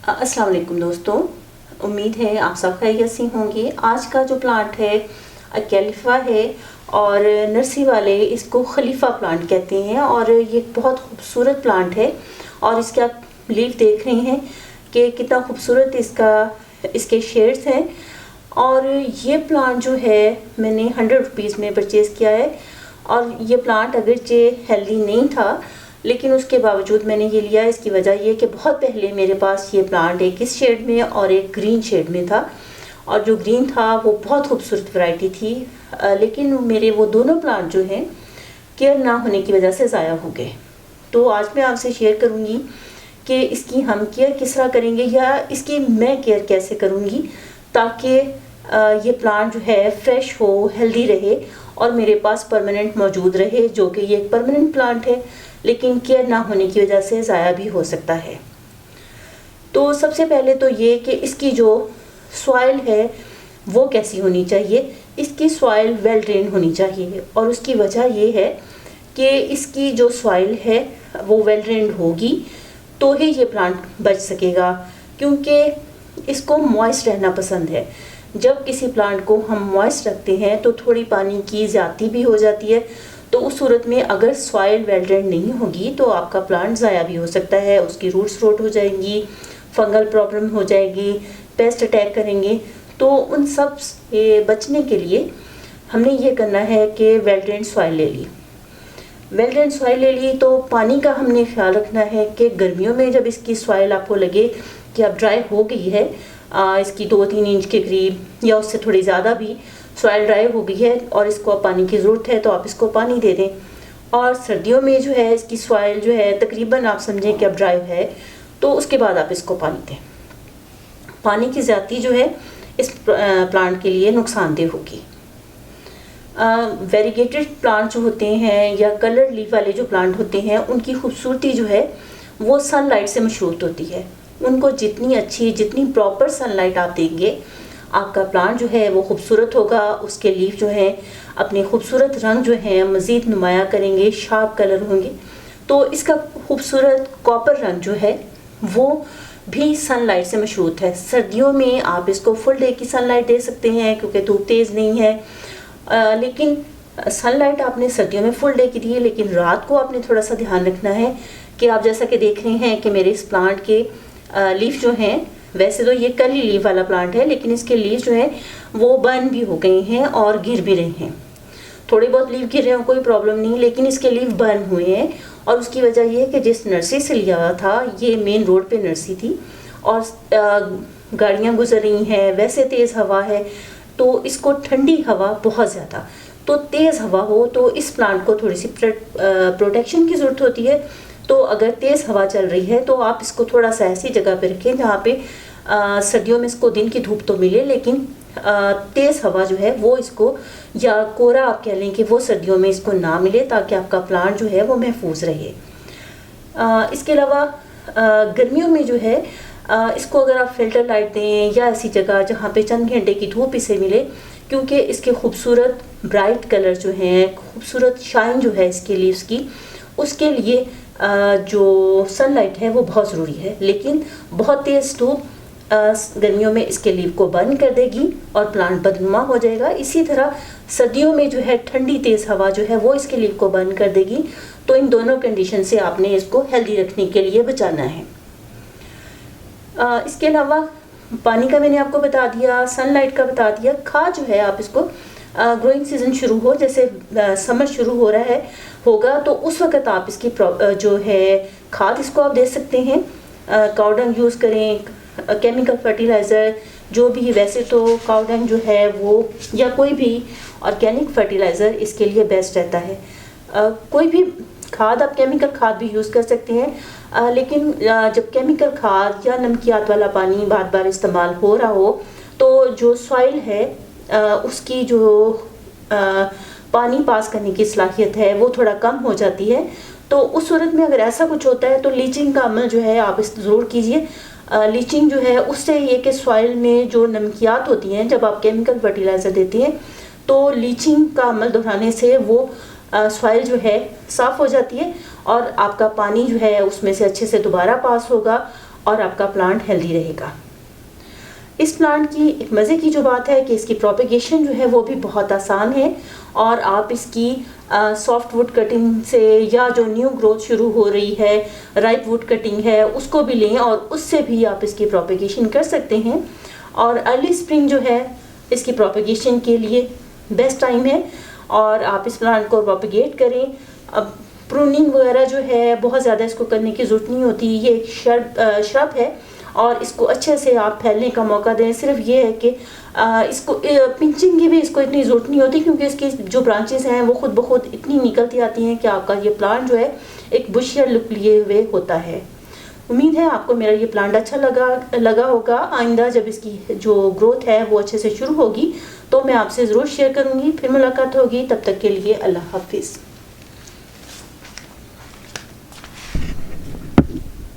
अस्सलाम वालेकुम दोस्तों, उम्मीद है आप सब खैरियत से होंगे। आज का जो प्लांट है कैलिफा है और नर्सरी वाले इसको खलीफा प्लांट कहते हैं और ये बहुत खूबसूरत प्लांट है। और इसके आप लीफ देख रहे हैं कि कितना खूबसूरत इसके शेड्स हैं। और ये प्लांट जो है मैंने 100 रुपीज़ में परचेज़ किया है। और ये प्लांट अगरचे हेल्दी नहीं था लेकिन उसके बावजूद मैंने ये लिया। इसकी वजह ये कि बहुत पहले मेरे पास ये प्लांट एक इस शेड में और एक ग्रीन शेड में था और जो ग्रीन था वो बहुत खूबसूरत वैरायटी थी, लेकिन मेरे वो दोनों प्लांट जो हैं केयर ना होने की वजह से ज़ाया हो गए। तो आज मैं आपसे शेयर करूँगी कि इसकी हम केयर किस तरह करेंगे या इसकी मैं केयर कैसे करूँगी ताकि ये प्लांट जो है फ्रेश हो, हेल्दी रहे और मेरे पास परमानेंट मौजूद रहे, जो कि ये एक परमानेंट प्लांट है लेकिन केयर ना होने की वजह से ज़ाया भी हो सकता है। तो सबसे पहले तो ये कि इसकी जो सॉइल है वो कैसी होनी चाहिए। इसकी सॉइल वेल ड्रेन होनी चाहिए और उसकी वजह ये है कि इसकी जो सॉइल है वो वेल ड्रेन होगी तो ही ये प्लांट बच सकेगा, क्योंकि इसको मॉइस्ट रहना पसंद है। जब किसी प्लांट को हम मॉइस्ट रखते हैं तो थोड़ी पानी की ज़्यादती भी हो जाती है। तो उस सूरत में अगर सॉइल वेल ड्रेन नहीं होगी तो आपका प्लांट ज़ाया भी हो सकता है, उसकी रूट्स रोट हो जाएंगी, फंगल प्रॉब्लम हो जाएगी, पेस्ट अटैक करेंगे। तो उन सब से बचने के लिए हमने ये करना है कि वेल ड्रेन सॉइल ले ली। वेल ड्रेन सॉइल ले ली तो पानी का हमने ख्याल रखना है कि गर्मियों में जब इसकी सॉइल आपको लगे कि अब ड्राई हो गई है, इसकी 2-3 इंच के करीब या उससे थोड़ी ज़्यादा भी सॉइल ड्राई हो गई है और इसको अब पानी की ज़रूरत है तो आप इसको पानी दे दें। और सर्दियों में जो है इसकी सॉइल जो है तकरीबन आप समझें कि अब ड्राई है तो उसके बाद आप इसको पानी दें। पानी की ज़्यादती जो है इस प्लांट के लिए नुकसानदेह होगी। वेरीगेटेड प्लांट जो होते हैं या कलर लीफ वाले जो प्लांट होते हैं उनकी खूबसूरती जो है वो सनलाइट से मशरूत होती है। उनको जितनी अच्छी, जितनी प्रॉपर सनलाइट आप देंगे आपका प्लांट जो है वो खूबसूरत होगा। उसके लीफ जो हैं अपने खूबसूरत रंग जो हैं मज़ीद नुमाया करेंगे, शार्प कलर होंगे। तो इसका खूबसूरत कॉपर रंग जो है वो भी सनलाइट से मशरूत है। सर्दियों में आप इसको फुल डे की सनलाइट दे सकते हैं क्योंकि धूप तेज़ नहीं है, लेकिन सनलाइट आपने सर्दियों में फुल डे की दी है, लेकिन रात को आपने थोड़ा सा ध्यान रखना है कि आप जैसा कि देख रहे हैं कि मेरे इस प्लांट के लीफ जो हैं, वैसे तो ये कर्ली लीफ वाला प्लांट है लेकिन इसके लीफ जो है वो बर्न भी हो गए हैं और गिर भी रहे हैं। थोड़े बहुत लीफ गिर रहे हैं कोई प्रॉब्लम नहीं, लेकिन इसके लीफ बर्न हुए हैं और उसकी वजह ये है कि जिस नर्सरी से लिया हुआ था ये मेन रोड पे नर्सरी थी और गाड़ियाँ गुजर रही हैं, वैसे तेज़ हवा है तो इसको ठंडी हवा बहुत ज़्यादा, तो तेज़ हवा हो तो इस प्लांट को थोड़ी सी प्रोटेक्शन की ज़रूरत होती है। तो अगर तेज़ हवा चल रही है तो आप इसको थोड़ा सा ऐसी जगह पे रखें जहाँ पे सर्दियों में इसको दिन की धूप तो मिले लेकिन तेज़ हवा जो है वो इसको, या कोहरा आप कह लें कि वो सर्दियों में इसको ना मिले ताकि आपका प्लांट जो है वो महफूज रहे। इसके अलावा गर्मियों में जो है इसको अगर आप फिल्टर लाइट दें या ऐसी जगह जहाँ पे चंद घंटे की धूप इसे मिले, क्योंकि इसके खूबसूरत ब्राइट कलर जो हैं, खूबसूरत शाइन जो है इसके लीव्स की, उसके लिए जो सनलाइट है वो बहुत ज़रूरी है। लेकिन बहुत तेज़ धूप गर्मियों में इसके लीव को बर्न कर देगी और प्लांट बदनुमा हो जाएगा। इसी तरह सर्दियों में जो है ठंडी तेज़ हवा जो है वो इसके लीव को बर्न कर देगी। तो इन दोनों कंडीशन से आपने इसको हेल्दी रखने के लिए बचाना है। इसके अलावा पानी का मैंने आपको बता दिया, सनलाइट का बता दिया। खाद जो है आप इसको ग्रोइंग सीज़न शुरू हो, जैसे समर शुरू हो रहा होगा तो उस वक़्त आप इसकी जो है खाद इसको आप दे सकते हैं। काऊ डंग यूज़ करें, केमिकल फर्टिलाइज़र जो भी, वैसे तो काऊ डंग जो है वो या कोई भी ऑर्गेनिक फर्टिलाइज़र इसके लिए बेस्ट रहता है। कोई भी खाद आप केमिकल खाद भी यूज़ कर सकते हैं, लेकिन जब केमिकल खाद या नमकियात वाला पानी बार बार इस्तेमाल हो रहा हो तो जो सॉइल है उसकी जो पानी पास करने की सलाहियत है वो थोड़ा कम हो जाती है। तो उस सूरत में अगर ऐसा कुछ होता है तो लीचिंग का अमल जो है आप इस ज़रूर कीजिए। लीचिंग जो है उससे ये कि सॉइल में जो नमकियात होती हैं, जब आप केमिकल फर्टिलाइज़र देते हैं तो लीचिंग का अमल दोहराने से वो सॉइल जो है साफ़ हो जाती है और आपका पानी जो है उसमें से अच्छे से दोबारा पास होगा और आपका प्लांट हेल्दी रहेगा। इस प्लांट की एक मज़े की जो बात है कि इसकी प्रोपेगेशन जो है वो भी बहुत आसान है, और आप इसकी सॉफ्ट वुड कटिंग से या जो न्यू ग्रोथ शुरू हो रही है, राइप वुड कटिंग है, उसको भी लें और उससे भी आप इसकी प्रोपेगेशन कर सकते हैं। और अर्ली स्प्रिंग जो है इसकी प्रोपेगेशन के लिए बेस्ट टाइम है, और आप इस प्लांट को प्रोपेगेट करें। अब प्रूनिंग वगैरह जो है बहुत ज़्यादा इसको करने की ज़रूरत नहीं होती, ये एक श्रब है और इसको अच्छे से आप फैलने का मौका दें। सिर्फ ये है कि इसको पिंचिंग की भी इसको इतनी ज़रूरत नहीं होती, क्योंकि इसकी जो ब्रांचेस हैं वो खुद ब खुद इतनी निकलती आती हैं कि आपका ये प्लांट जो है एक बुशियर लुक लिए हुए होता है। उम्मीद है आपको मेरा ये प्लांट अच्छा लगा होगा। आइंदा जब इसकी जो ग्रोथ है वो अच्छे से शुरू होगी तो मैं आपसे ज़रूर शेयर करूँगी। फिर मुलाकात होगी, तब तक के लिए अल्लाह हाफिज़।